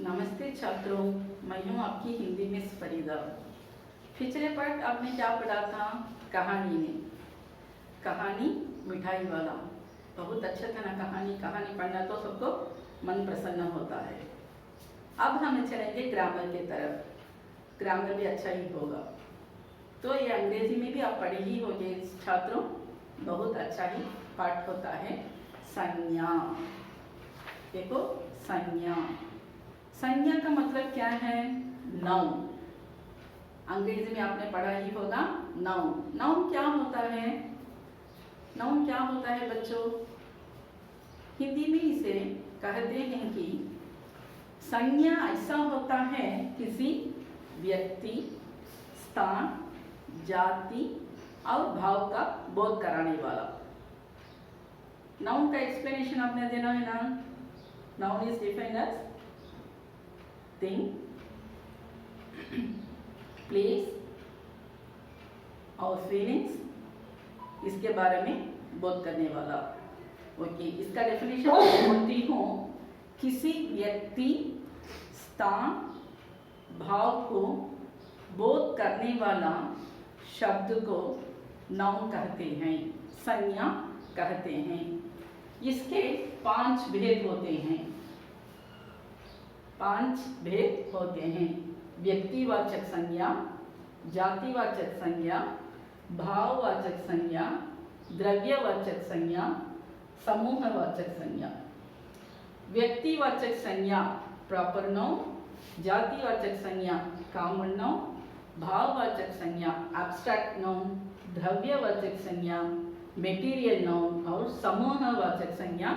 नमस्ते छात्रों, मैं हूँ आपकी हिंदी मिस फरीदा। पिछले पार्ट आपने क्या पढ़ा था? कहानी में कहानी मिठाई वाला। बहुत अच्छा था ना कहानी पढ़ना तो सबको मन प्रसन्न होता है। अब हम चलेंगे ग्रामर की तरफ। ग्रामर भी अच्छा ही होगा। तो ये अंग्रेजी में भी आप पढ़े ही होंगे छात्रों, बहुत अच्छा ही पाठ होता है। संज्ञा, देखो संज्ञा। संज्ञा का मतलब क्या है? नाउन। अंग्रेजी में आपने पढ़ा ही होगा नाउन। नाउन क्या होता है? नाउन क्या होता है बच्चों? हिंदी में इसे कहते हैं कि संज्ञा ऐसा होता है किसी व्यक्ति, स्थान, जाति और भाव का बोध कराने वाला। नाउन का एक्सप्लेनेशन आपने देना है ना। Noun is defined as thing, place और feelings, इसके बारे में बोध करने वाला। ओके, इसका डेफिनेशन बोलती हूँ, किसी व्यक्ति, स्थान, भाव को बोध करने वाला शब्द को नाउन कहते हैं, संज्ञा कहते हैं। इसके 5 भेद होते हैं। 5 भेद होते हैं। व्यक्तिवाचक संज्ञा, जातिवाचक संज्ञा, भाववाचक संज्ञा, द्रव्यवाचक संज्ञा, समूहवाचक संज्ञा। व्यक्तिवाचक संज्ञा प्रॉपर नाउन, जातिवाचक संज्ञा कॉमन नाउन, भाववाचक संज्ञा एब्स्ट्रैक्ट नाउन, द्रव्यवाचक संज्ञा मेटीरियल नाउन और समूहवाचक संज्ञा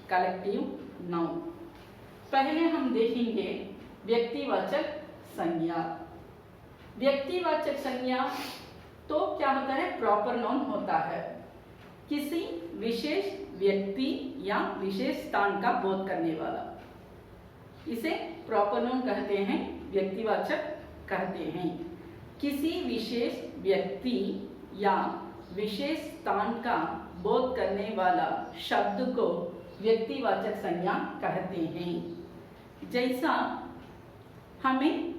कलेक्टिव नाउन। पहले हम देखेंगे व्यक्तिवाचक संज्ञा। व्यक्तिवाचक संज्ञा तो क्या होता है? प्रॉपर नाउन होता है, किसी विशेष व्यक्ति या विशेष स्थान का बोध करने वाला। इसे प्रॉपर नाउन कहते हैं, व्यक्तिवाचक कहते हैं। किसी विशेष व्यक्ति या विशेष स्थान का बोध करने वाला शब्द को व्यक्तिवाचक संज्ञा कहते हैं। जैसा हमें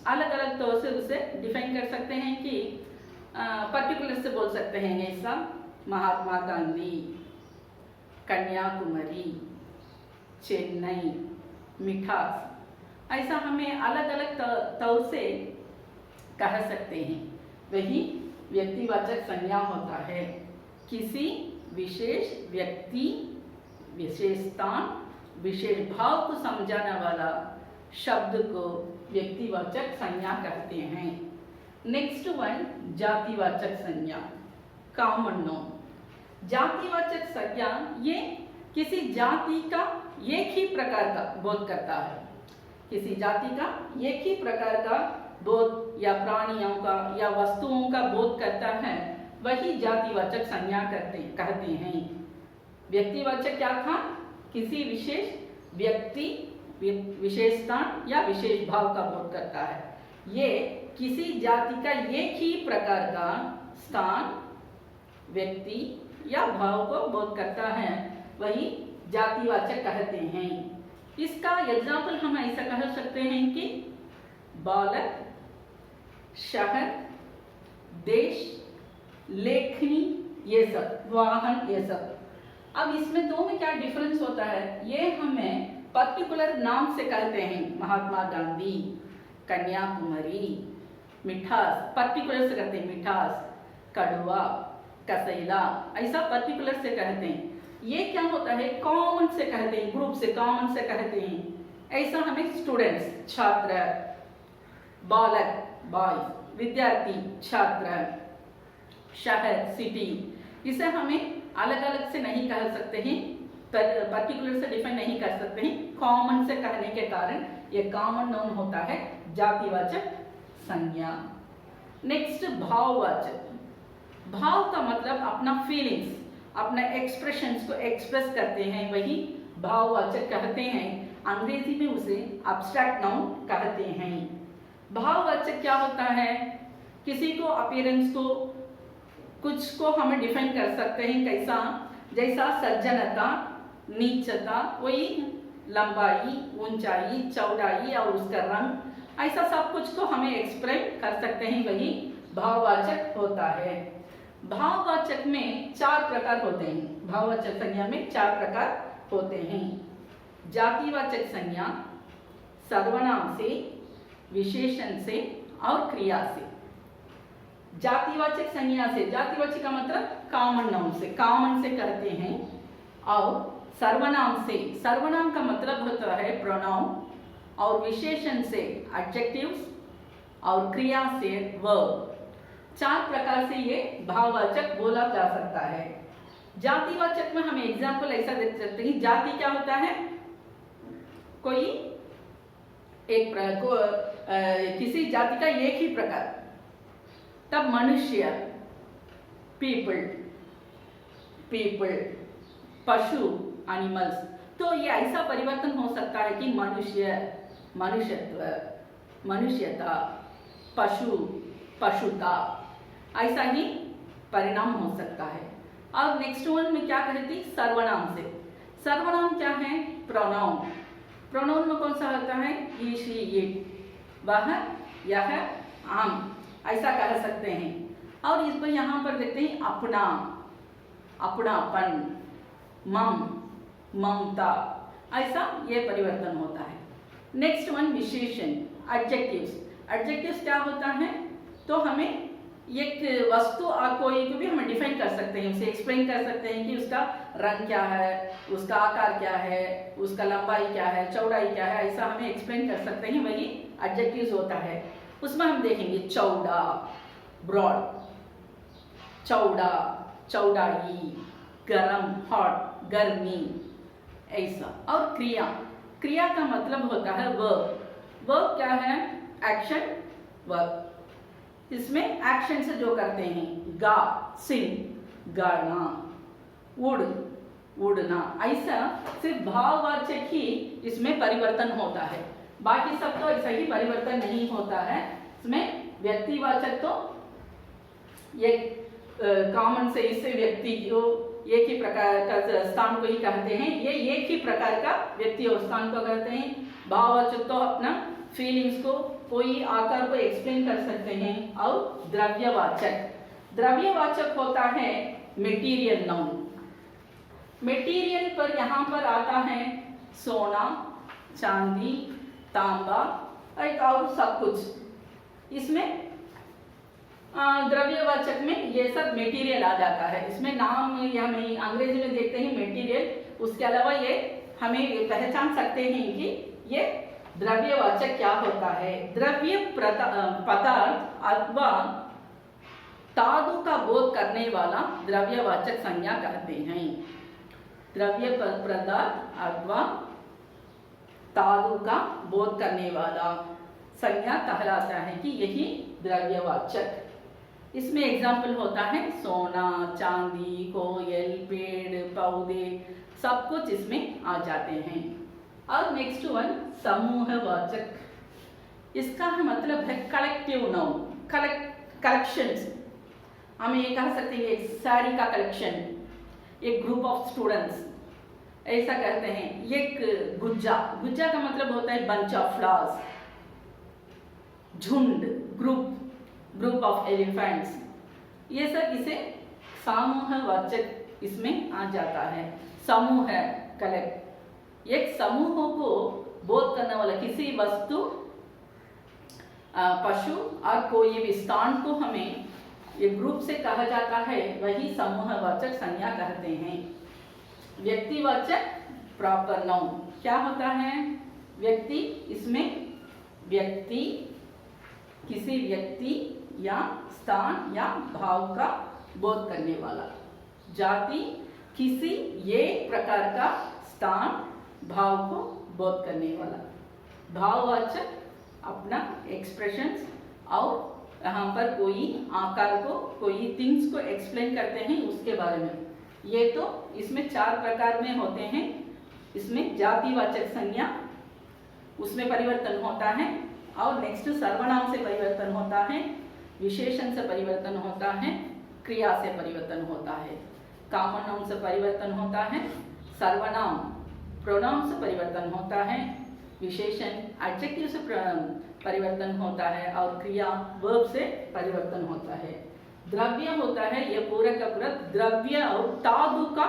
अलग अलग तौर से उसे डिफाइन कर सकते हैं कि पर्टिकुलर से बोल सकते हैं, जैसा महात्मा गांधी, कन्याकुमारी, चेन्नई, मिठास। ऐसा हमें अलग अलग तौर से कह सकते हैं। वही व्यक्तिवाचक संज्ञा होता है। किसी विशेष व्यक्ति, विशेष स्थान, विशेष भाव को समझाने वाला शब्द को व्यक्तिवाचक संज्ञा कहते हैं। नेक्स्ट वन, जातिवाचक संज्ञा, कॉमन नाउन। जातिवाचक संज्ञा ये किसी जाति का एक ही प्रकार का बोध करता है। किसी जाति का एक ही प्रकार का बोध या प्राणियों का या वस्तुओं का बोध करता है, वही जातिवाचक संज्ञा कहते हैं। व्यक्तिवाचक क्या था? किसी विशेष व्यक्ति, विशेष स्थान या विशेष भाव का बोध करता है। ये किसी जाति का एक ही प्रकार का स्थान, व्यक्ति या भाव को बोध करता है, वही जातिवाचक कहते हैं। इसका एग्जाम्पल हम ऐसा कह सकते हैं कि बालक, शहर, देश, लेखनी, ये सब, वाहन, ये सब। अब इसमें दो में क्या डिफरेंस होता है? ये हमें पर्टिकुलर नाम से कहते हैं। महात्मा गांधी, कन्याकुमारी, मिठास, पर्टिकुलर से कहते हैं। मिठास, कड़वा, कसैला, ऐसा पर्टिकुलर से कहते हैं। ये क्या होता है? कॉमन से कहते हैं, ग्रुप से, कॉमन से कहते हैं। ऐसा हमें स्टूडेंट्स, छात्र, बालक, बॉयज, विद्यार्थी, छात्र, शहर, सिटी, इसे हमें अलग अलग से नहीं कह सकते हैं, पर्टिकुलर से डिफाइन नहीं कर सकते हैं। कॉमन से कहने के कारण ये कॉमन नाउन होता है, जातिवाचक संज्ञा। नेक्स्ट, भाववाचक। भाव का मतलब अपना फीलिंग्स, अपना एक्सप्रेशंस को एक्सप्रेस करते हैं, वही भाववाचक कहते हैं। अंग्रेजी में उसे एब्स्ट्रैक्ट नाउन कहते हैं। भाववाचक क्या होता है? किसी को अपीयरेंस को, कुछ को हमें डिफाइन कर सकते हैं कैसा? जैसा सज्जनता, नीचता, वही लंबाई, ऊंचाई, चौड़ाई और उसका रंग, ऐसा सब कुछ को हमें एक्सप्लेन कर सकते हैं, वही भाववाचक होता है। भाववाचक में 4 प्रकार होते हैं। भाववाचक संज्ञा में 4 प्रकार होते हैं। जातिवाचक संज्ञा सर्वनाम से, विशेषण से और क्रिया से। जातिवाचक संज्ञा से, जातिवाचक का मतलब कॉमन नाउन से, कॉमन से करते हैं। और सर्वनाम से, सर्वनाम का मतलब होता है प्रोनाउन। और विशेषण से एडजेक्टिव्स और क्रिया से वर्ब। 4 प्रकार से ये भाववाचक बोला जा सकता है। जातिवाचक में हम एग्जाम्पल ऐसा देख सकते हैं। जाति क्या होता है? कोई एक किसी जाति का एक ही प्रकार। तब मनुष्य, पीपल, पशु, एनिमल्स। तो ये ऐसा परिवर्तन हो सकता है कि मनुष्य, मनुष्यत्व, मनुष्यता, पशु, पशुता, ऐसा ही परिणाम हो सकता है। अब नेक्स्ट वन में क्या कहती? सर्वनाम से। सर्वनाम क्या है? प्रोनाउन। प्रोनाउन में कौन सा होता है? ही, शी, इट, वह, यह, हम, ऐसा कह सकते हैं। और इस पर यहाँ पर देखते हैं अपना, अपनापन, मम, ममता, ऐसा ये परिवर्तन होता है। नेक्स्ट वन विशेषण, एडजेक्टिव्स। एडजेक्टिव्स क्या होता है? तो हमें एक वस्तु और कोई को भी हम डिफाइन कर सकते हैं, उसे एक्सप्लेन कर सकते हैं कि उसका रंग क्या है, उसका आकार क्या है, उसका लंबाई क्या है, चौड़ाई क्या है, ऐसा हमें एक्सप्लेन कर सकते हैं, वही एडजेक्टिव्स होता है। उसमें हम देखेंगे चौड़ा, ब्रॉड, चौड़ा, चौड़ाई, गरम, हॉट, गर्मी, ऐसा। और क्रिया, क्रिया का मतलब होता है वर्ब। वर्ब क्या है? Action, verb. इसमें एक्शन से जो करते हैं, गा, सिंग, गाना, उड़, उड़ना, ऐसा सिर्फ भाववाचक ही इसमें परिवर्तन होता है। बाकी सब तो ऐसा ही परिवर्तन नहीं होता है। इसमें व्यक्तिवाचक तो एक कॉमन से, इससे व्यक्ति जो एक ही प्रकार का स्थान को ही कहते हैं, ये एक ही प्रकार का व्यक्ति और स्थान को कहते हैं। भाववाचक तो अपना फीलिंग्स को, कोई आकार को एक्सप्लेन कर सकते हैं। और द्रव्यवाचक, द्रव्यवाचक होता है मटेरियल नाउन। मटेरियल पर यहाँ पर आता है सोना, चांदी, तांबा और सब कुछ। इसमें द्रव्यवाचक में ये सब मटेरियल आ जाता है। इसमें नाम हमें अंग्रेजी में देखते हैं मटेरियल, उसके अलावा ये हमें पहचान सकते हैं कि ये द्रव्यवाचक क्या होता है। द्रव्य पदार्थ अथवा धातु का बोध करने वाला द्रव्यवाचक संज्ञा कहते हैं। द्रव्य पदार्थ अथवा धातु का बोध करने वाला संज्ञा कहलाता है कि यही द्रव्यवाचक। इसमें एग्जाम्पल होता है सोना, चांदी, कोयल, पेड़, पौधे, सब कुछ इसमें आ जाते हैं। और नेक्स्ट वन समूहवाचक। इसका मतलब है कलेक्टिव नाउन, कलेक्शंस। हम ये कह सकते हैं एक साड़ी का कलेक्शन, एक ग्रुप ऑफ स्टूडेंट्स, ऐसा कहते हैं। एक गुज्जा, गुज्जा का मतलब होता है बंच ऑफ फ्लावर्स। झुंड, ग्रुप, ग्रुप ऑफ एलिफेंट्स, ये सब इसे समूहवाचक इसमें आ जाता है। समूह है, कलेक्ट। एक समूह को बोध करने वाला किसी वस्तु, पशु और कोई भी स्थान को हमें एक ग्रुप से कहा जाता है, वही समूहवाचक संज्ञा कहते हैं। व्यक्तिवाचक प्रॉपर नाउन क्या होता है? व्यक्ति, इसमें व्यक्ति किसी व्यक्ति या स्थान या भाव का बोध करने वाला। जाति किसी एक प्रकार का स्थान, भाव को बोध करने वाला। भाववाचक अपना एक्सप्रेशंस और यहाँ पर कोई आकार को, कोई थिंग्स को एक्सप्लेन करते हैं उसके बारे में। ये तो इसमें 4 प्रकार में होते हैं। इसमें जातिवाचक संज्ञा, उसमें परिवर्तन होता है। और नेक्स्ट सर्वनाम से परिवर्तन होता है, विशेषण से परिवर्तन होता है, क्रिया से परिवर्तन होता है। कॉमन नाउन से परिवर्तन होता है, सर्वनाम, प्रोनाउन से परिवर्तन होता है, विशेषण एडजेक्टिव से परिवर्तन होता है और क्रिया वर्ब से परिवर्तन होता है। द्रव्य होता है ये पूरा का पूरा द्रव्य और धातु का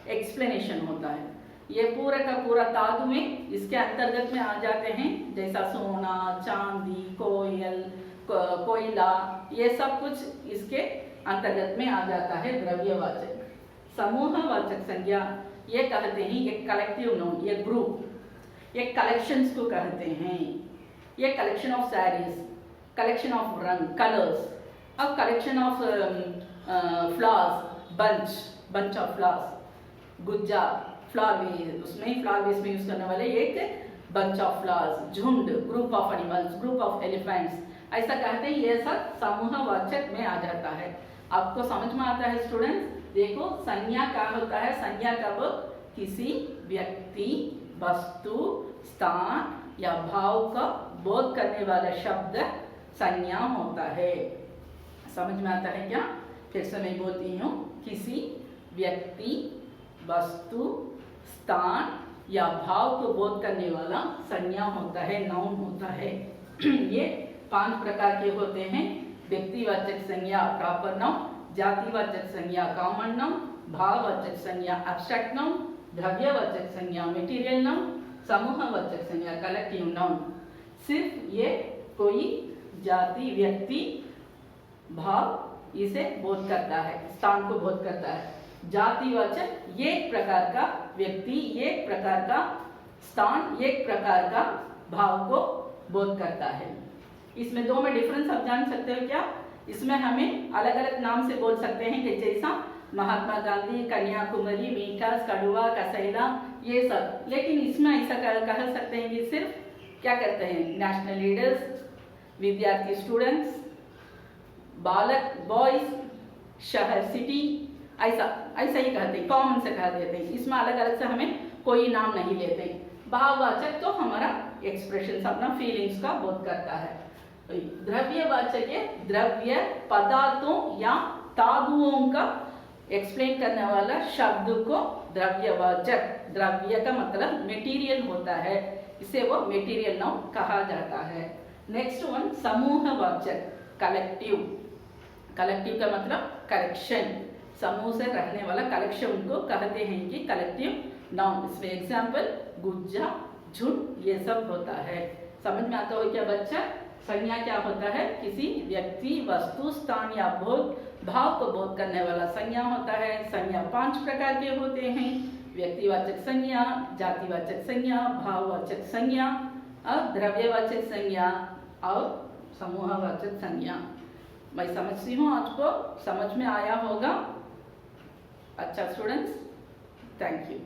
एक्सप्लेनेशन होता है। ये पूरा का पूरा धातु में इसके अंतर्गत में आ जाते हैं, जैसा सोना, चांदी, कोयला, ये सब कुछ इसके अंतर्गत में आ जाता है द्रव्यवाचक। समूहवाचक संज्ञा ये कहते हैं एक कलेक्टिव नाउन, ये ग्रुप, ये कलेक्शंस को कहते हैं। ये collection of saris, collection of रंग कलर्स, अब collection of flowers, bunch of flowers, गुज्जा फ्लावर, उसमें फ्लावर्स में यूज करने वाले एक बंच ऑफ फ्लावर्स, झुंड, group of animals, group of elephants, ऐसा कहते हैं। ये सब समूहवाचक में आ जाता है। आपको समझ में आता है स्टूडेंट्स? देखो संज्ञा क्या होता है? संज्ञा कब किसी व्यक्ति, वस्तु, स्थान या भाव का बोध करने वाला शब्द संज्ञा होता है। समझ में आता है क्या? फिर से मैं बोलती हूँ, किसी व्यक्ति, वस्तु, स्थान या भाव को बोध करने वाला संज्ञा होता है, नाउन होता है। ये 5 प्रकार के होते हैं। व्यक्तिवाचक संज्ञा प्रॉपर नाउन, जातिवाचक संज्ञा कॉमन नाउन, भाववाचक संज्ञा एब्स्ट्रैक्ट नाउन, द्रव्यवाचक संज्ञा मटेरियल नाउन, समूहवाचक संज्ञा कलेक्टिव नाउन। सिर्फ ये कोई जाति, व्यक्ति, भाव इसे बोध करता है, स्थान को बोध करता है। जातिवाचक एक प्रकार का व्यक्ति, एक प्रकार का स्थान, एक प्रकार का भाव को बोध करता है। इसमें 2 में डिफरेंस आप जान सकते हो क्या? इसमें हमें अलग अलग नाम से बोल सकते हैं कि जैसा महात्मा गांधी, कन्याकुमारी, मीठास, कड़वा, कसैला, ये सब। लेकिन इसमें ऐसा कह सकते हैं कि सिर्फ क्या करते हैं, नेशनल लीडर्स, विद्यार्थी स्टूडेंट्स, बालक बॉयज, शहर सिटी, ऐसा ही कहते हैं, कॉमन से कह देते हैं। इसमें अलग अलग से हमें कोई नाम नहीं लेते। भाववाचक तो हमारा एक्सप्रेशन, अपना फीलिंग्स का बोध करता है। द्रव्यवाचक है द्रव्य पदार्थों या धातुओं का एक्सप्लेन करने वाला शब्द को द्रव्यवाचक, द्रव्य का मतलब मटेरियल होता है, इसे वो मटेरियल नाउन कहा जाता है। नेक्स्ट वन समूहवाचक कलेक्टिव। कलेक्टिव का मतलब कलेक्शन, समूह से रहने वाला कलेक्शन को कहते हैं कि कलेक्टिव नाउन। इसमें एग्जाम्पल गुज्जा, झुंड, ये सब होता है। समझ में आता हो क्या बच्चा? संज्ञा क्या होता है? किसी व्यक्ति, वस्तु, स्थान या भाव को बोध करने वाला संज्ञा होता है। संज्ञा 5 प्रकार के होते हैं, व्यक्तिवाचक संज्ञा, जातिवाचक संज्ञा, भाववाचक संज्ञा और द्रव्यवाचक संज्ञा और समूहवाचक संज्ञा। मैं समझती हूँ आपको समझ में आया होगा। अच्छा स्टूडेंट्स, थैंक यू।